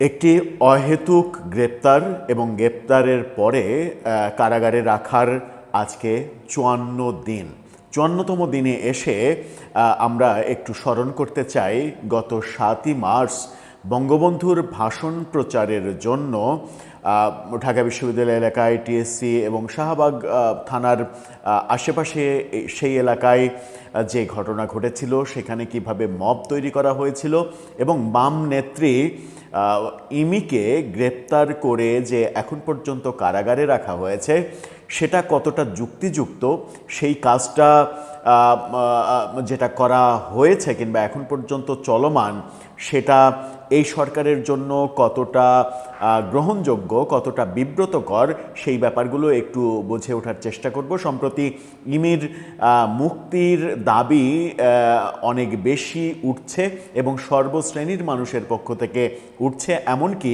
একটি অহেতুক গ্রেপ্তার এবং গ্রেপ্তারের পরে কারাগারে রাখার আজকে ৫৪ দিন। ৫৪তম দিনে এসে আমরা একটু স্মরণ করতে চাই গত ৭ই মার্চ বঙ্গবন্ধুর ভাষণ প্রচারের জন্য ঢাকা বিশ্ববিদ্যালয় এলাকায় টিএসসি এবং শাহবাগ থানার আশেপাশে সেই এলাকায় যে ঘটনা ঘটেছিল সেখানে কিভাবে মব তৈরি করা হয়েছিল এবং বাম নেত্রী ইমিকে গ্রেপ্তার করে যে এখন পর্যন্ত কারাগারে রাখা হয়েছে সেটা কতটা যুক্তিযুক্ত, সেই কাজটা যেটা করা হয়েছে কিংবা এখন পর্যন্ত চলমান সেটা এই সরকারের জন্য কতটা গ্রহণযোগ্য, কতটা বিব্রতকর, সেই ব্যাপারগুলো একটু বুঝে ওঠার চেষ্টা করব। সম্প্রতি ইমির মুক্তির দাবি অনেক বেশি উঠছে এবং সর্বশ্রেণীর মানুষের পক্ষ থেকে উঠছে, এমনকি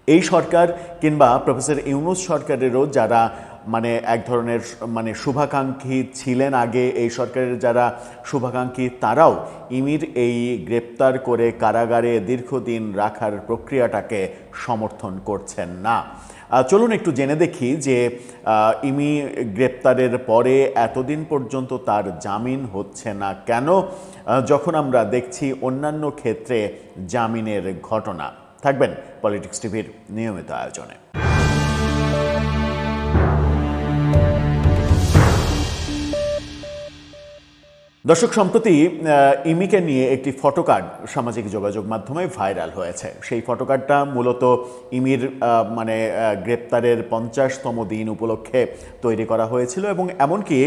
এই সরকার কিংবা প্রফেসর ইউনূস সরকারেরও যারা এক ধরনের শুভাকাঙ্ক্ষী ছিলেন আগে, এই সরকারের যারা শুভাকাঙ্ক্ষী তারাও ইমির এই গ্রেপ্তার করে কারাগারে দীর্ঘদিন রাখার প্রক্রিয়াটাকে সমর্থন করছেন না। চলুন একটু জেনে দেখি যে ইমি গ্রেপ্তারের পরে এতদিন পর্যন্ত তার জামিন হচ্ছে না কেন, যখন আমরা দেখছি অন্যান্য ক্ষেত্রে জামিনের ঘটনা। থাকবেন পলিটিক্স টিভির নিয়মিত আয়োজনে। দর্শক, সম্প্রতি ইমিকে নিয়ে একটি ফটোকার্ড সামাজিক যোগাযোগ মাধ্যমে ভাইরাল হয়েছে। সেই ফটোকার্ডটা মূলত ইমির গ্রেপ্তারের ৫০তম দিন উপলক্ষে তৈরি করা হয়েছিল এবং এমনকি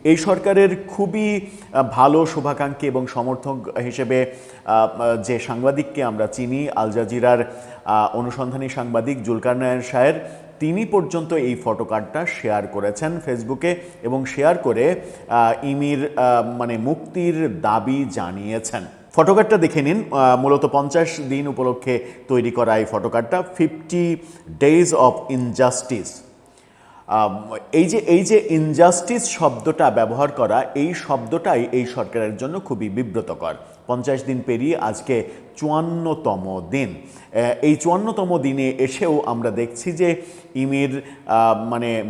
এই সরকারের খুবই ভালো শুভাকাঙ্ক্ষী এবং সমর্থক হিসেবে যে সাংবাদিককে আমরা চিনি, আল জাজিরার অনুসন্ধানী সাংবাদিক জুলকারনায়ন শাহের, তিনি পর্যন্ত এই ফটোকার্ডটা শেয়ার করেছেন ফেসবুকে এবং শেয়ার করে ইমির মুক্তির দাবি জানিয়েছেন। ফটোকার্ডটা দেখে নিন। মূলত ৫০ দিন উপলক্ষে তৈরি করা এই ফটোকার্ডটা 50 days of injustice। এই যে ইনজাস্টিস শব্দটা ব্যবহার করা, এই শব্দটাই এই সরকারের জন্য খুবই বিব্রতকর। ৫০ দিন পেরিয়ে আজকে ৫৪তম দিন। এই ৫৪তম দিনে এসেও আমরা দেখছি যে ইমির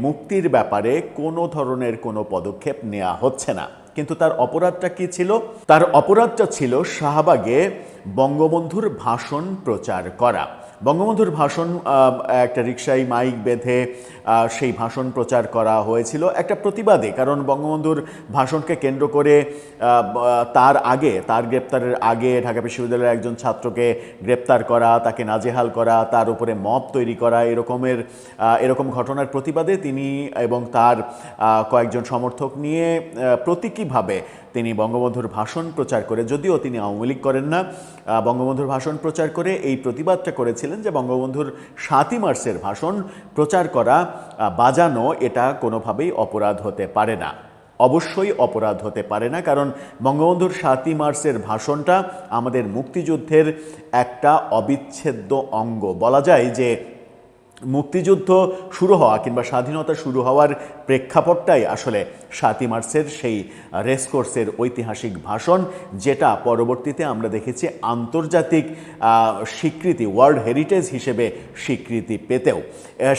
মুক্তির ব্যাপারে কোনো ধরনের কোনো পদক্ষেপ নেওয়া হচ্ছে না। কিন্তু তার অপরাধটা কি ছিল? তার অপরাধটা ছিল শাহবাগে বঙ্গবন্ধুর ভাষণ প্রচার করা। বঙ্গবন্ধুর ভাষণ একটা রিকশায় মাইক বেঁধে সেই ভাষণ প্রচার করা হয়েছিল একটা প্রতিবাদে, কারণ বঙ্গবন্ধুর ভাষণকে কেন্দ্র করে তার গ্রেপ্তারের আগে ঢাকা বিশ্ববিদ্যালয়ের একজন ছাত্রকে গ্রেপ্তার করা, তাকে নাজেহাল করা, তার উপরে মব তৈরি করা, এরকম ঘটনার প্রতিবাদে তিনি এবং তার কয়েকজন সমর্থক নিয়ে প্রতীকীভাবে তিনি বঙ্গবন্ধুর ভাষণ প্রচার করে, যদিও তিনি আওয়ামী লীগ করেন না, বঙ্গবন্ধুর ভাষণ প্রচার করে এই প্রতিবাদটা করেছিলেন যে বঙ্গবন্ধুর ৭ই মার্চের ভাষণ প্রচার করা, বাজানো, এটা কোনোভাবেই অপরাধ হতে পারে না। অবশ্যই অপরাধ হতে পারে না, কারণ বঙ্গবন্ধুর ৭ই মার্চের ভাষণটা আমাদের মুক্তিযুদ্ধের একটা অবিচ্ছেদ্য অঙ্গ। বলা যায় যে মুক্তিযুদ্ধ শুরু হওয়া কিংবা স্বাধীনতা শুরু হওয়ার প্রেক্ষাপটটাই আসলে ৭ই মার্চের সেই রেসকোর্সের ঐতিহাসিক ভাষণ, যেটা পরবর্তীতে আমরা দেখেছি আন্তর্জাতিক স্বীকৃতি, ওয়ার্ল্ড হেরিটেজ হিসেবে স্বীকৃতি পেতেও।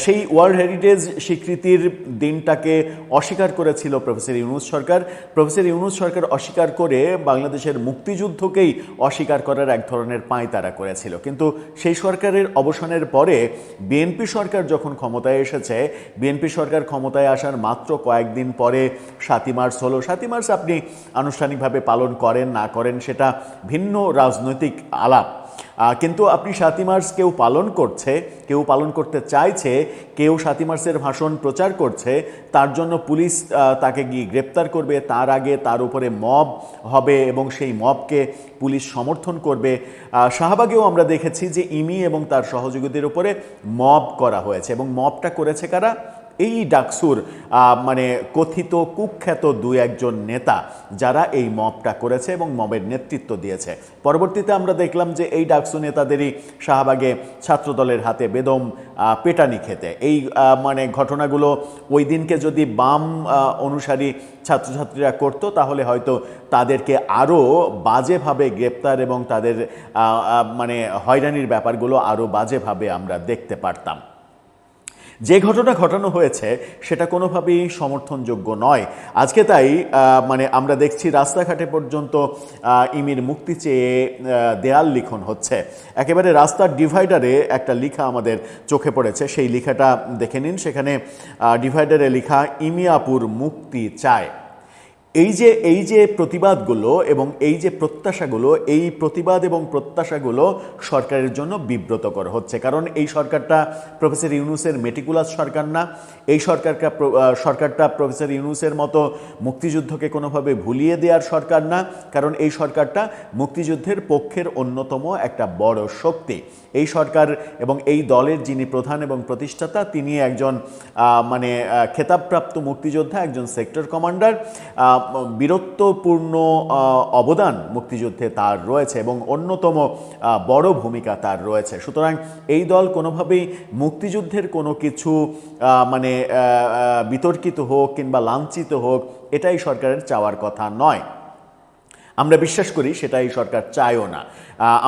সেই ওয়ার্ল্ড হেরিটেজ স্বীকৃতির দিনটাকে অস্বীকার করেছিল প্রফেসর ইউনূস সরকার। প্রফেসর ইউনূস সরকার অস্বীকার করে বাংলাদেশের মুক্তিযুদ্ধকেই অস্বীকার করার এক ধরনের পাঁয়তারা করেছিল। কিন্তু সেই সরকারের অবসানের পরে বিএনপি সরকার যখন ক্ষমতায় এসেছে, বিএনপি সরকার ক্ষমতায় আসার মাত্র কয়েকদিন পরে ৭ই মার্চ হলো। ৭ই মার্চ আপনি আনুষ্ঠানিকভাবে পালন করেন না করেন সেটা ভিন্ন রাজনৈতিক আলাপ, কিন্তু আপনি ৭ই মার্চ কেউ পালন করছে, কেউ পালন করতে চাইছে, কেউ ৭ই মার্চের ভাষণ প্রচার করছে, তার জন্য পুলিশ তাকে গিয়ে গ্রেপ্তার করবে, তার আগে তার উপরে মব হবে এবং সেই মবকে পুলিশ সমর্থন করবে। শাহবাগেও আমরা দেখেছি যে ইমি এবং তার সহযোগীদের উপরে মব করা হয়েছে এবং মবটা করেছে কারা? এই ডাকসুর মানে কথিত কুখ্যাত দু একজন নেতা যারা এই মবটা করেছে এবং মবের নেতৃত্ব দিয়েছে। পরবর্তীতে আমরা দেখলাম যে এই ডাকসু নেতাদেরই শাহবাগে ছাত্রদলের হাতে বেদম পেটানি খেতে। এই মানে ঘটনাগুলো ওই দিনকে যদি বাম অনুসারী ছাত্রছাত্রীরা করতো তাহলে হয়তো তাদেরকে আরও বাজেভাবে গ্রেপ্তার এবং তাদের মানে হয়রানির ব্যাপারগুলো আরও বাজেভাবে আমরা দেখতে পারতাম। যে ঘটনা ঘটানো হয়েছে সেটা কোনোভাবেই সমর্থনযোগ্য নয়। আজকে তাই মানে আমরা দেখছি রাস্তাঘাটে পর্যন্ত ইমির মুক্তি চেয়ে দেয়াল লিখন হচ্ছে। একেবারে রাস্তার ডিভাইডারে একটা লেখা আমাদের চোখে পড়েছে, সেই লেখাটা দেখে নিন। সেখানে ডিভাইডারে লেখা ইমি আপুর মুক্তি চায়। এই যে প্রতিবাদগুলো এবং এই যে প্রত্যাশাগুলো, এই প্রতিবাদ এবং প্রত্যাশাগুলো সরকারের জন্য বিব্রতকর হচ্ছে। কারণ এই সরকারটা প্রফেসর ইউনূসের মেটিকুলাস সরকার না। এই সরকারটা প্রফেসর ইউনূসের মতো মুক্তিযুদ্ধকে কোনোভাবে ভুলিয়ে দেওয়ার সরকার না। কারণ এই সরকারটা মুক্তিযুদ্ধের পক্ষের অন্যতম একটা বড় শক্তি। এই সরকার এবং এই দলের যিনি প্রধান এবং প্রতিষ্ঠাতা তিনি একজন মানে খেতাবপ্রাপ্ত মুক্তিযোদ্ধা, একজন সেক্টর কমান্ডার। বীরত্বপূর্ণ অবদান মুক্তিযুদ্ধে তার রয়েছে এবং অন্যতম বড় ভূমিকা তার রয়েছে। সুতরাং এই দল কোনোভাবেই মুক্তিযুদ্ধের কোনো কিছু মানে বিতর্কিত হোক কিংবা লাঞ্ছিত হোক এটাই সরকারের চাওয়ার কথা নয়। আমরা বিশ্বাস করি সেটা এই সরকার চায়ও না।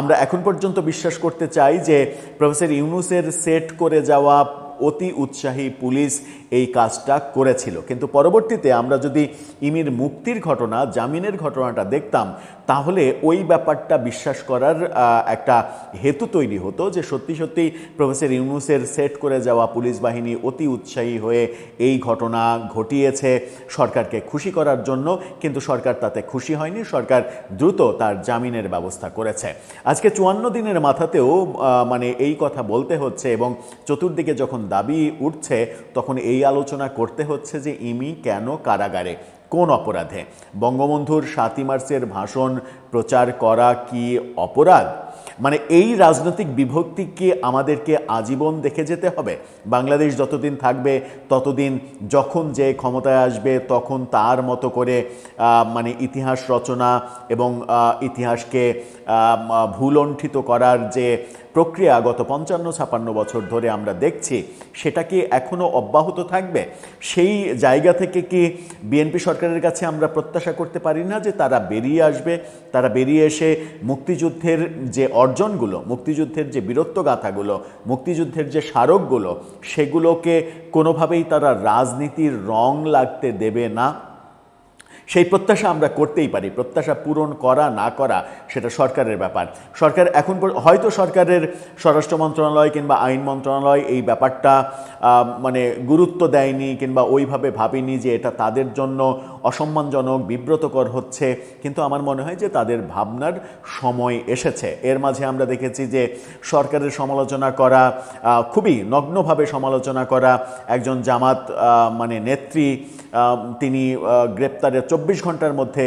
আমরা এখন পর্যন্ত বিশ্বাস করতে চাই যে প্রফেসর ইউনূসের সেট করে যাওয়া অতি উৎসাহী পুলিশ এই কাজটা করেছিল। কিন্তু পরবর্তীতে আমরা যদি ইমির মুক্তির ঘটনা, জামিনের ঘটনাটা দেখতাম তাহলে ওই ব্যাপারটা বিশ্বাস করার একটা হেতু তৈরি হতো যে সত্যি সত্যি প্রফেসর ইউনূসের সেট করে যাওয়া পুলিশ বাহিনী অতি উৎসাহী হয়ে এই ঘটনা ঘটিয়েছে সরকারকে খুশি করার জন্য। কিন্তু সরকার তাতে খুশি হয়নি, সরকার দ্রুত তার জামিনের ব্যবস্থা করেছে। আজকে 54 দিনের মাথাতেও মানে এই কথা বলতে হচ্ছে এবং চতুর্দিকে যখন দাবি উঠছে তখন এই আলোচনা করতে হচ্ছে যে ইমি কেন কারাগারে, কোন অপরাধে? বঙ্গবন্ধুর 7ই মার্চের ভাষণ প্রচার করা কি অপরাধ? মানে এই রাজনৈতিক বিভক্তিকে আমাদেরকে আজীবন দেখে যেতে হবে। বাংলাদেশ যতদিন থাকবে ততদিন যখন যে ক্ষমতায় আসবে তখন তার মতো করে মানে ইতিহাস রচনা এবং ইতিহাসকে ভুলণ্ঠিত করার যে প্রক্রিয়া গত 55-56 বছর ধরে আমরা দেখছি সেটা কি এখনও অব্যাহত থাকবে? সেই জায়গা থেকে কি বিএনপি সরকারের কাছে আমরা প্রত্যাশা করতে পারি না যে তারা বেরিয়ে আসবে, তারা বেরিয়ে এসে মুক্তিযুদ্ধের যে অর্জনগুলো, মুক্তিযুদ্ধের যে বীরত্বগাথাগুলো, মুক্তিযুদ্ধের যে স্মারকগুলো সেগুলোকে কোনোভাবেই তারা রাজনীতির রং লাগতে দেবে না? সেই প্রত্যাশা আমরা করতেই পারি। প্রত্যাশা পূরণ করা না করা সেটা সরকারের ব্যাপার। সরকার এখন হয়তো সরকারের স্বরাষ্ট্র মন্ত্রণালয় কিংবা আইন মন্ত্রণালয় এই ব্যাপারটা মানে গুরুত্ব দেয়নি কিংবা ওইভাবে ভাবেনি যে এটা তাদের জন্য অসম্মানজনক, বিব্রতকর হচ্ছে, কিন্তু আমার মনে হয় যে তাদের ভাবনার সময় এসেছে। এর মাঝে আমরা দেখেছি যে সরকারের সমালোচনা করা, খুবই নগ্নভাবে সমালোচনা করা একজন জামাত মানে নেত্রী, তিনি গ্রেপ্তারের 24 ঘন্টার মধ্যে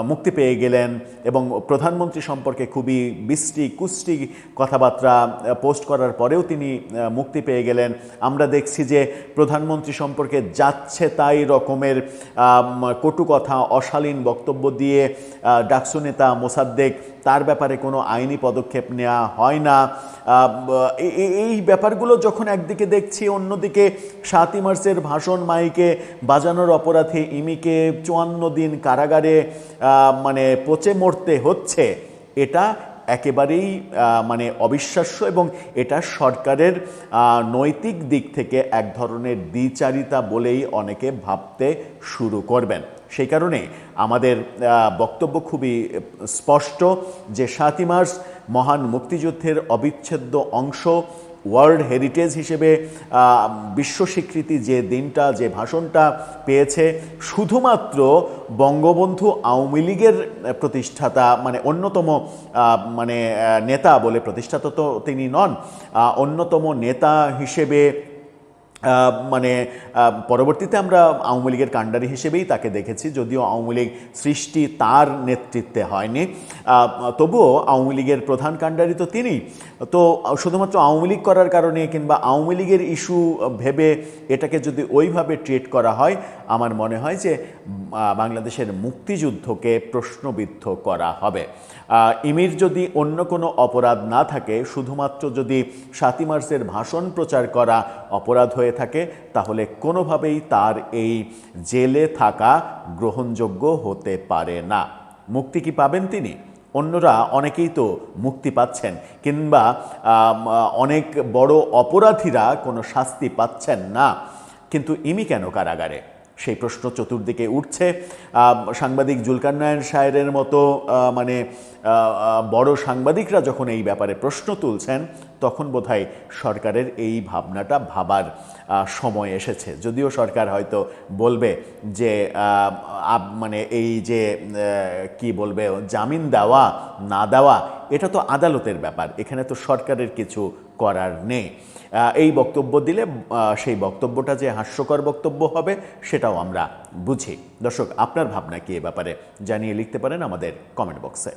মুক্তি পেয়ে গেলেন এবং প্রধানমন্ত্রী সম্পর্কে খুবই বিশ্রী কুষ্টি কথাবার্তা পোস্ট করার পরেও তিনি মুক্তি পেয়ে গেলেন। আমরা দেখছি যে প্রধানমন্ত্রী সম্পর্কে যাচ্ছে তাই রকমের কটু কথা, অশালীন বক্তব্য দিয়ে ডাকসু নেতা মোসাদ্দেক, তার ব্যাপারে কোনো আইনি পদক্ষেপ নেওয়া হয় না। এই ব্যাপারগুলো যখন একদিকে দেখছি, অন্যদিকে 7ই মার্চের ভাষণ মাইকে বাজানোর অপরাধে ইমিকে 54 দিন কারাগারে মানে পচে মরতে হচ্ছে, এটা একেবারেই মানে অবিশ্বাস্য এবং এটা সরকারের নৈতিক দিক থেকে এক ধরনের দ্বিচারিতা বলেই অনেকে ভাবতে শুরু করবেন। সেই কারণে আমাদের বক্তব্য খুবই স্পষ্ট যে 7ই মার্চ মহান মুক্তিযুদ্ধের অবিচ্ছেদ্য অংশ, ওয়ার্ল্ড হেরিটেজ হিসেবে বিশ্ব স্বীকৃতি যে দিনটা, যে ভাষণটা পেয়েছে, শুধুমাত্র বঙ্গবন্ধু আওয়ামী লীগের প্রতিষ্ঠাতা মানে অন্যতম মানে নেতা বলে, প্রতিষ্ঠাতা তো তিনি নন, অন্যতম নেতা হিসেবে মানে পরবর্তীতে আমরা আওয়ামী লীগের কাণ্ডারি হিসেবেই তাকে দেখেছি, যদিও আওয়ামী লীগ সৃষ্টি তার নেতৃত্বে হয়নি, তবুও আওয়ামী লীগের প্রধান কাণ্ডারি তো তিনি। তো শুধুমাত্র আওয়ামী লীগ করার কারণে কিংবা আওয়ামী লীগের ইস্যু ভেবে এটাকে যদি ওইভাবে ট্রিট করা হয়, আমার মনে হয় যে বাংলাদেশের মুক্তিযুদ্ধকে প্রশ্নবিদ্ধ করা হবে। ইমির যদি অন্য কোনো অপরাধ না থাকে, শুধুমাত্র যদি ৭ই মার্চের ভাষণ প্রচার করা অপরাধ হয়ে থাকে, তাহলে কোনোভাবেই তার এই জেলে থাকা গ্রহণযোগ্য হতে পারে না। মুক্তি কি পাবেন তিনি? অন্যরা অনেকেই তো মুক্তি পাচ্ছেন, কিংবা অনেক বড় অপরাধীরা কোনো শাস্তি পাচ্ছেন না, কিন্তু ইমি কেন কারাগারে? সেই প্রশ্ন চতুর্দিকে উঠছে। সাংবাদিক জুলকারনায়ন সাহেরের মতো মানে বড় সাংবাদিকরা যখন এই ব্যাপারে প্রশ্ন তুলছেন, তখন বোধহয় সরকারের এই ভাবনাটা ভাবার সময় এসেছে। যদিও সরকার হয়তো বলবে যে মানে এই যে কি বলবে, জামিন দেওয়া না দেওয়া এটা তো আদালতের ব্যাপার, এখানে তো সরকারের কিছু করার নেই। এই বক্তব্য দিলে সেই বক্তব্যটা যে হাস্যকর বক্তব্য হবে সেটাও আমরা বুঝি। দর্শক, আপনার ভাবনা কি এ ব্যাপারে জানিয়ে লিখতে পারেন আমাদের কমেন্ট বক্সে।